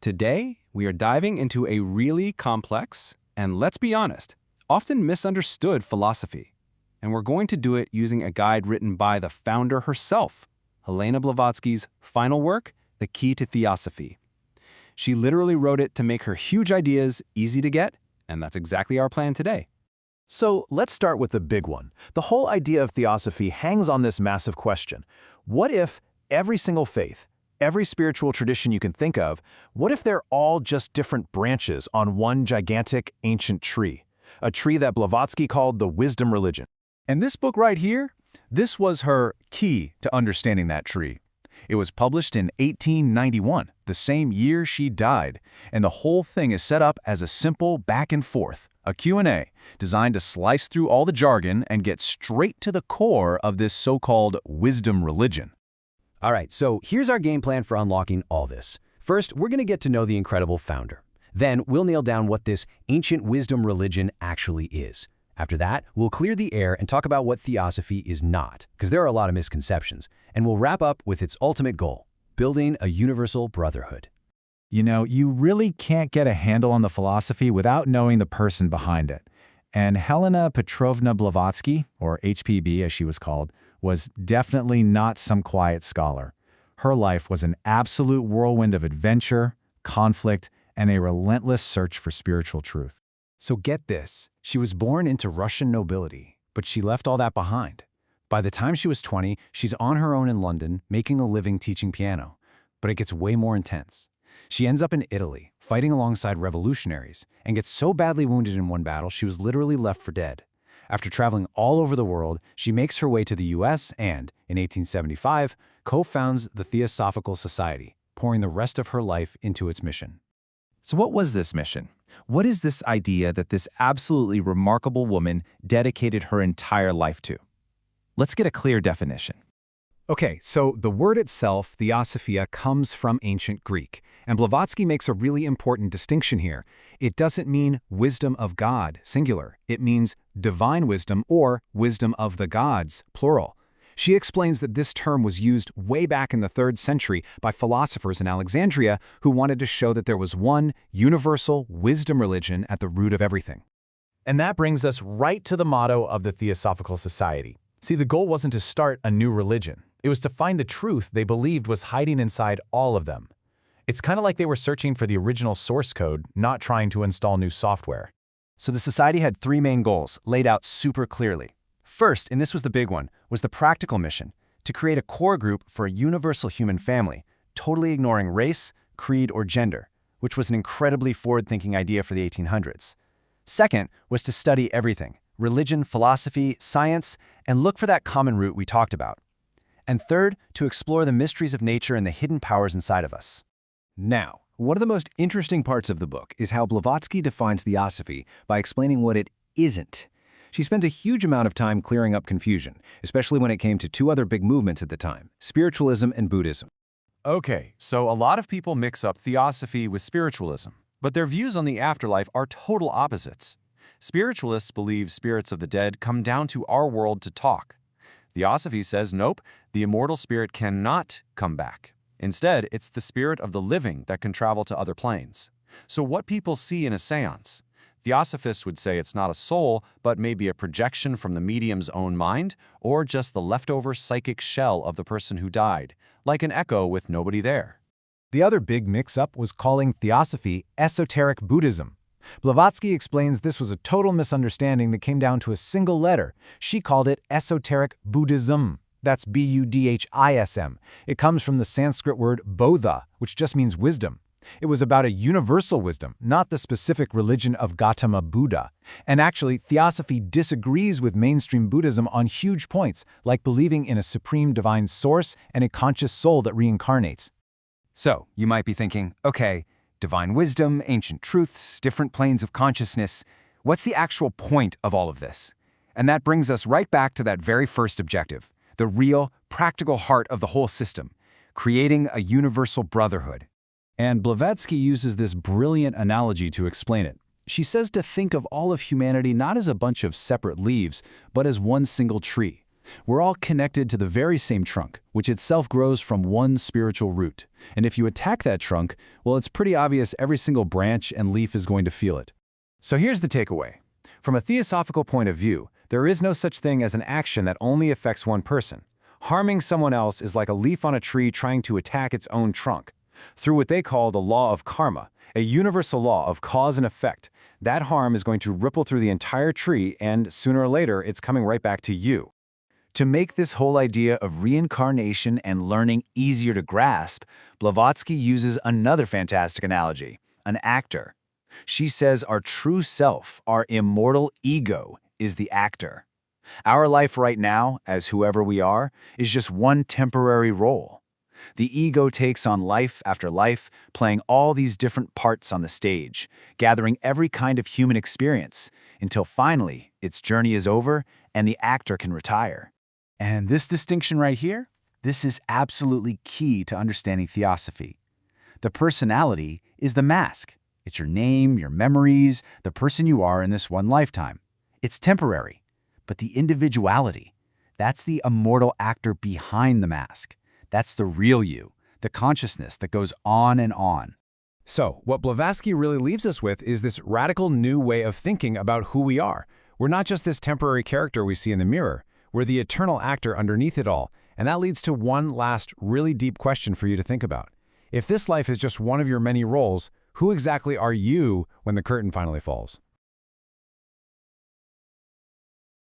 Today, we are diving into a really complex, and let's be honest, often misunderstood philosophy. And we're going to do it using a guide written by the founder herself, Helena Blavatsky's final work, The Key to Theosophy. She literally wrote it to make her huge ideas easy to get, and that's exactly our plan today. So let's start with the big one. The whole idea of theosophy hangs on this massive question. What if every single faith, every spiritual tradition you can think of, what if they're all just different branches on one gigantic ancient tree? A tree that Blavatsky called the wisdom religion. And this book right here, this was her key to understanding that tree. It was published in 1891, the same year she died, and the whole thing is set up as a simple back and forth, a Q&A, designed to slice through all the jargon and get straight to the core of this so-called wisdom religion. All right, so here's our game plan for unlocking all this. First, we're going to get to know the incredible founder. Then, we'll nail down what this ancient wisdom religion actually is. After that, we'll clear the air and talk about what theosophy is not, because there are a lot of misconceptions. And we'll wrap up with its ultimate goal, building a universal brotherhood. You know, you really can't get a handle on the philosophy without knowing the person behind it. And Helena Petrovna Blavatsky, or HPB as she was called, was definitely not some quiet scholar. Her life was an absolute whirlwind of adventure, conflict, and a relentless search for spiritual truth. So get this, she was born into Russian nobility, but she left all that behind. By the time she was 20, she's on her own in London, making a living teaching piano. But it gets way more intense. She ends up in Italy, fighting alongside revolutionaries, and gets so badly wounded in one battle she was literally left for dead. After traveling all over the world, she makes her way to the US and, in 1875, co-founds the Theosophical Society, pouring the rest of her life into its mission. So what was this mission? What is this idea that this absolutely remarkable woman dedicated her entire life to? Let's get a clear definition. Okay, so the word itself, Theosophia, comes from ancient Greek, and Blavatsky makes a really important distinction here. It doesn't mean wisdom of God, singular. It means divine wisdom or wisdom of the gods, plural. She explains that this term was used way back in the 3rd century by philosophers in Alexandria who wanted to show that there was one universal wisdom religion at the root of everything. And that brings us right to the motto of the Theosophical Society. See, the goal wasn't to start a new religion. It was to find the truth they believed was hiding inside all of them. It's kind of like they were searching for the original source code, not trying to install new software. So the society had 3 main goals, laid out super clearly. First, and this was the big one, was the practical mission, to create a core group for a universal human family, totally ignoring race, creed, or gender, which was an incredibly forward-thinking idea for the 1800s. Second was to study everything, religion, philosophy, science, and look for that common root we talked about. And third, to explore the mysteries of nature and the hidden powers inside of us. Now, one of the most interesting parts of the book is how Blavatsky defines theosophy by explaining what it isn't. She spends a huge amount of time clearing up confusion, especially when it came to 2 other big movements at the time, spiritualism and Buddhism. Okay, so a lot of people mix up theosophy with spiritualism, but their views on the afterlife are total opposites. Spiritualists believe spirits of the dead come down to our world to talk. Theosophy says, nope, the immortal spirit cannot come back. Instead, it's the spirit of the living that can travel to other planes. So what people see in a seance? Theosophists would say it's not a soul, but maybe a projection from the medium's own mind, or just the leftover psychic shell of the person who died, like an echo with nobody there. The other big mix-up was calling theosophy esoteric Buddhism. Blavatsky explains this was a total misunderstanding that came down to a single letter. She called it esoteric Buddhism. That's B-U-D-H-I-S-M. It comes from the Sanskrit word bodha, which just means wisdom. It was about a universal wisdom, not the specific religion of Gautama Buddha. And actually, theosophy disagrees with mainstream Buddhism on huge points, like believing in a supreme divine source and a conscious soul that reincarnates. So, you might be thinking, okay, divine wisdom, ancient truths, different planes of consciousness. What's the actual point of all of this? And that brings us right back to that very first objective, the real, practical heart of the whole system, creating a universal brotherhood. And Blavatsky uses this brilliant analogy to explain it. She says to think of all of humanity not as a bunch of separate leaves, but as one single tree. We're all connected to the very same trunk, which itself grows from one spiritual root. And if you attack that trunk, well, it's pretty obvious every single branch and leaf is going to feel it. So here's the takeaway. From a theosophical point of view, there is no such thing as an action that only affects one person. Harming someone else is like a leaf on a tree trying to attack its own trunk. Through what they call the law of karma, a universal law of cause and effect, that harm is going to ripple through the entire tree and, sooner or later, it's coming right back to you. To make this whole idea of reincarnation and learning easier to grasp, Blavatsky uses another fantastic analogy, an actor. She says our true self, our immortal ego, is the actor. Our life right now, as whoever we are, is just one temporary role. The ego takes on life after life, playing all these different parts on the stage, gathering every kind of human experience, until finally its journey is over and the actor can retire. And this distinction right here, this is absolutely key to understanding theosophy. The personality is the mask. It's your name, your memories, the person you are in this one lifetime. It's temporary. But the individuality, that's the immortal actor behind the mask. That's the real you, the consciousness that goes on and on. So, what Blavatsky really leaves us with is this radical new way of thinking about who we are. We're not just this temporary character we see in the mirror. We're the eternal actor underneath it all. And that leads to one last really deep question for you to think about. If this life is just one of your many roles, who exactly are you when the curtain finally falls?